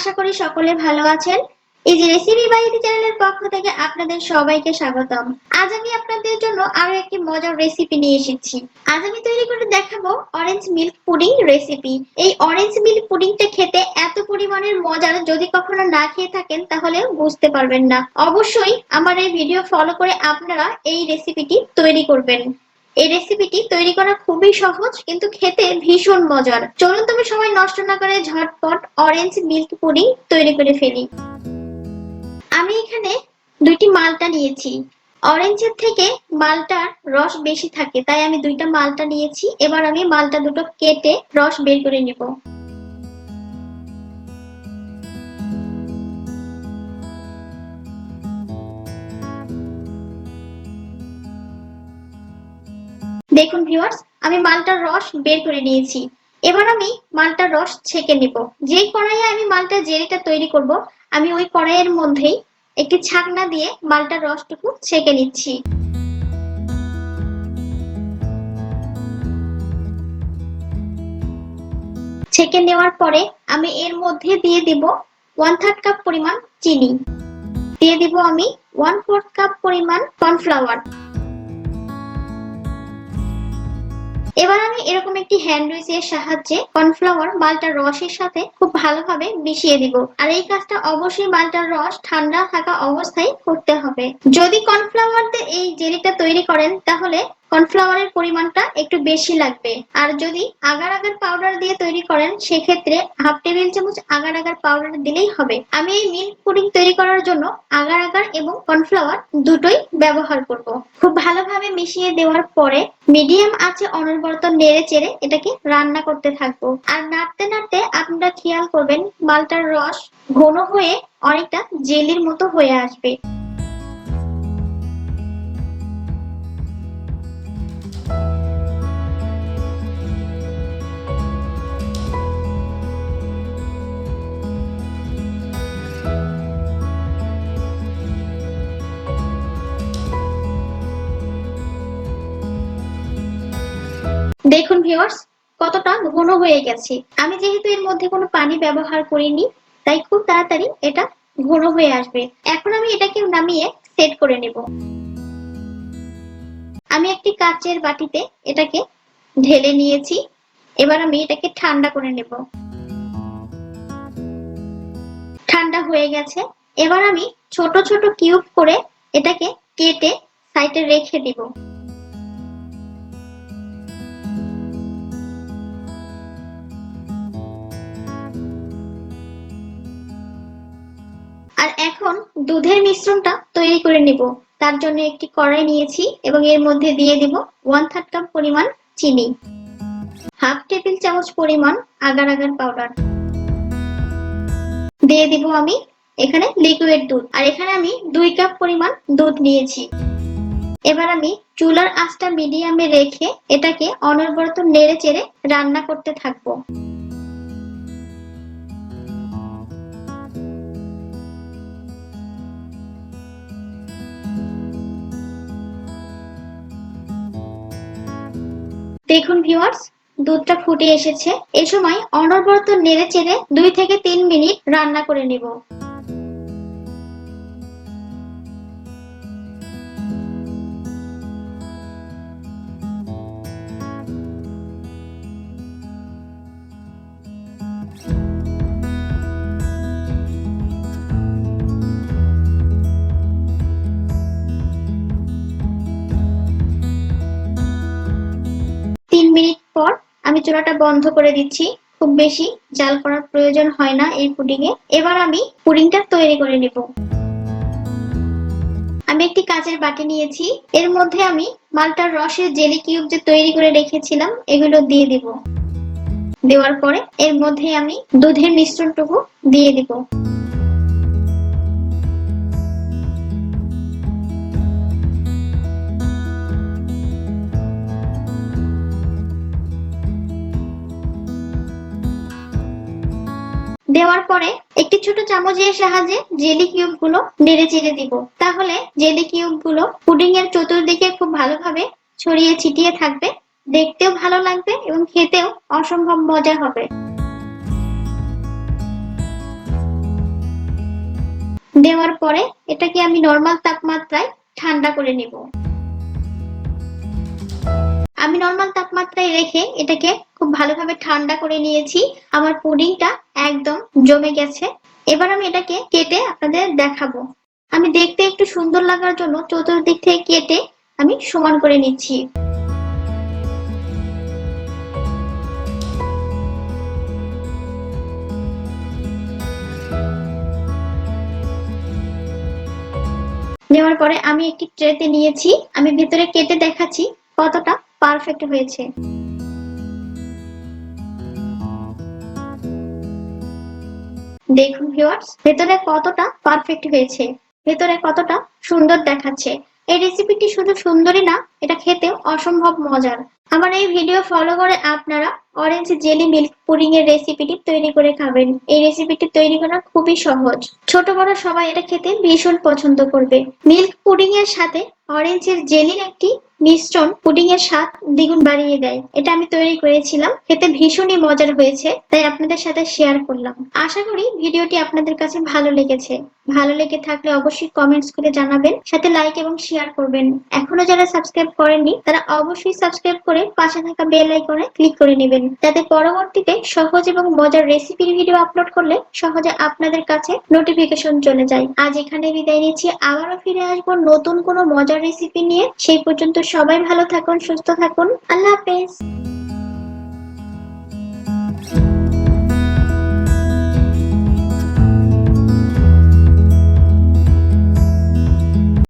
আশা করি সকলে ভালো আছেন। এই যে রেসিপি বাই ইতি চ্যানেলের পক্ষ থেকে আপনাদের সবাইকে স্বাগতম। আজ আমি আপনাদের জন্য আরো একটি মজার রেসিপি নিয়ে এসেছি। আজ আমি তৈরি করে দেখাবো অরেঞ্জ মিল্ক পুডিং রেসিপি। এই অরেঞ্জ মিল্ক পুডিংটা খেতে এত পরিমাণের মজার, যদি কখনো না খেয়ে থাকেন তাহলে বুঝতে পারবেন না। অবশ্যই আমার এই ভিডিও ফলো করে আপনারা এই রেসিপিটি তৈরি করবেন। এই রেসিপিটি তৈরি করা খুবই সহজ, কিন্তু খেতে ভীষণ মজার। চলুন তবে সময় নষ্ট না করে ঝটপট অরেঞ্জ মিল্ক পুডিং তৈরি করে ফেলি। আমি এখানে দুইটি মালটা নিয়েছি। অরেঞ্জের থেকে মালটার রস বেশি থাকে, তাই আমি দুইটা মালটা নিয়েছি। এবার আমি মালটা দুটো কেটে রস বের করে নিব। দেখুন ভিউয়ার্স, আমি মালটার রস বের করে নিয়েছি। এবার আমি মালটার রস ছেঁকে নিব। যে কড়াইয়ে আমি মালটার জেলিটা তৈরি করব, আমি ওই কড়াইয়ের মধ্যেই একটি ছাকনা দিয়ে মালটার রসটুকু ছেঁকে নিচ্ছি। ছেঁকে নেওয়ার পরে আমি এর মধ্যে দিয়ে দিব 1/3 কাপ পরিমাণ চিনি, দিয়ে দিব আমি 1/4 কাপ পরিমাণ কর্নফ্লাওয়ার। এবার আমি এরকম একটি হ্যান্ড উইচের সাহায্যে কর্নফ্লাওয়ার মালটার রসের সাথে খুব ভালোভাবে মিশিয়ে দিব। আর এই কাজটা অবশ্যই মালটার রস ঠান্ডা থাকা অবস্থায় করতে হবে। যদি কর্নফ্লাওয়ার দিয়ে এই জেলিটা তৈরি করেন তাহলে কর্নফ্লাওয়ারের পরিমাণটা একটু বেশি লাগবে। আর যদি আগার আগার পাউডার দিয়ে তৈরি করেন সেক্ষেত্রে 1/2 টেবিল চামচ আগার আগার পাউডার দিলেই হবে। আমি এই মিল্ক পুডিং তৈরি করার জন্য আগার আগার এবং কর্নফ্লাওয়ার দুটোই ব্যবহার করব। খুব ভালোভাবে মিশিয়ে দেওয়ার পরে মিডিয়াম আঁচে অনবরত নেড়ে চেড়ে এটাকে রান্না করতে থাকবো। আর নাড়তে নাড়তে আপনারা খেয়াল করবেন মালটার রস ঘন হয়ে অনেকটা জেলির মতো হয়ে আসবে। দেখুন ভিউয়ার্স, কতটা ঘন হয়ে গেছে। আমি যেহেতু এর মধ্যে কোনো পানি ব্যবহার করিনি, তাই খুব তাড়াতাড়ি এটা ঘন হয়ে আসবে। এখন আমি এটাকে নামিয়ে সেট করে নেব। আমি একটি কাচের বাটিতে এটাকে ঢেলে নিয়েছি। এবার আমি এটাকে ঠান্ডা করে নেব। ঠান্ডা হয়ে গেছে। এবার আমি ছোট ছোট কিউব করে এটাকে কেটে সাইডে রেখে দিব। আর এখন দুধের মিশ্রণটা তৈরি করে নিব। তার জন্য একটি কড়াই নিয়েছি এবং এর মধ্যে দিয়ে দিব 1/3 কাপ পরিমাণ চিনি, 1/2 টেবিল চামচ পরিমাণ আগার আগার পাউডার, দিয়ে দিব আমি এখানে লিকুইড দুধ। আর এখানে আমি 2 কাপ পরিমাণ দুধ নিয়েছি। এবার আমি চুলার আঁচটা মিডিয়ামে রেখে এটাকে অনবরত নেড়ে চেড়ে রান্না করতে থাকবো। দেখুন ভিউয়ার্স, দুধটা ফুটে এসেছে। এই সময় অনবরত নেড়ে চেড়ে 2 থেকে 3 মিনিট রান্না করে নেব। মিনিট পর আমি চুলাটা বন্ধ করে দিচ্ছি। খুব বেশি জাল করার প্রয়োজন হয় না এই পুডিংয়ে। এবার আমি পুডিংটা তৈরি করে নেব। আমি একটি কাচের বাটি নিয়েছি। এর মধ্যে আমি মালটার রসের জেলি কিউব যে তৈরি করে রেখেছিলাম এগুলো দিয়ে দিব। দেওয়ার পরে এর মধ্যে আমি দুধের মিশ্রণটুকু দিয়ে দিব। দেওয়ার পরে একটি ছোট চামচের সাহায্যে জেলি কিউব গুলো নেড়ে চেড়ে দিব। তাহলে জেলি কিউব গুলো পুডিং এর চতুর্দিকে খুব ভালোভাবে ছড়িয়ে ছিটিয়ে থাকবে। দেখতেও ভালো লাগবে এবং খেতেও অসম্ভব মজা হবে। দেওয়ার পরে এটাকে আমি নরমাল তাপমাত্রায় ঠান্ডা করে নেব। আমি নরমাল তাপমাত্রায় রেখে এটাকে খুব ভালোভাবে ঠান্ডা করে নিয়েছি। আমার পুডিংটা একদম জমে গেছে। এবার আমি এটাকে কেটে আপনাদের দেখাবো। আমি দেখতে একটু সুন্দর লাগার জন্য চতুর্দিক থেকে কেটে আমি সমান করে নিচ্ছি। নেওয়ার পরে আমি একটি ট্রেতে নিয়েছি। আমি ভিতরে কেটে দেখাচ্ছি কতটা পারফেক্ট হয়েছে। দেখুন ভিউয়ার্স, ভেতরে কতটা পারফেক্ট হয়েছে, ভেতরে কতটা সুন্দর দেখাচ্ছে। এই রেসিপিটি শুধু সুন্দরই না, এটা খেতেও অসম্ভব মজার। আমার এই ভিডিও ফলো করে আপনারা অরেঞ্জ জেলি মিল্ক পুডিং এর রেসিপিটি তৈরি করে খাবেন। এই রেসিপিটি তৈরি করা খুবই সহজ, ছোট বড় সবাই এটা খেতে ভীষণ পছন্দ করবে। মিল্ক পুডিং এর সাথে অরেঞ্জের জেলির একটি মিশ্রণ পুডিং এর স্বাদ দ্বিগুণ বাড়িয়ে দেয়। এটা আমি তৈরি করেছিলাম, খেতে ভীষণই মজার হয়েছে, তাই আপনাদের সাথে শেয়ার করলাম। আশা করি ভিডিওটি আপনাদের কাছে ভালো লেগেছে। ভালো লেগে থাকলে অবশ্যই কমেন্টস করে জানাবেন, সাথে লাইক এবং শেয়ার করবেন। এখনো যারা সাবস্ক্রাইব করেননি তারা অবশ্যই সাবস্ক্রাইব করে পাশে থাকা বেল আইকনে ক্লিক করে নেবেন, যাতে পরবর্তীতে সহজ এবং মজার রেসিপির ভিডিও আপলোড করলে সহজে আপনাদের কাছে নোটিফিকেশন চলে যায়। আজ এখানে বিদায় নিচ্ছি, আবারও ফিরে আসবো নতুন কোনো মজার রেসিপি নিয়ে। সেই পর্যন্ত সবাই ভালো থাকুন, সুস্থ থাকুন। আল্লাহ হাফেজ।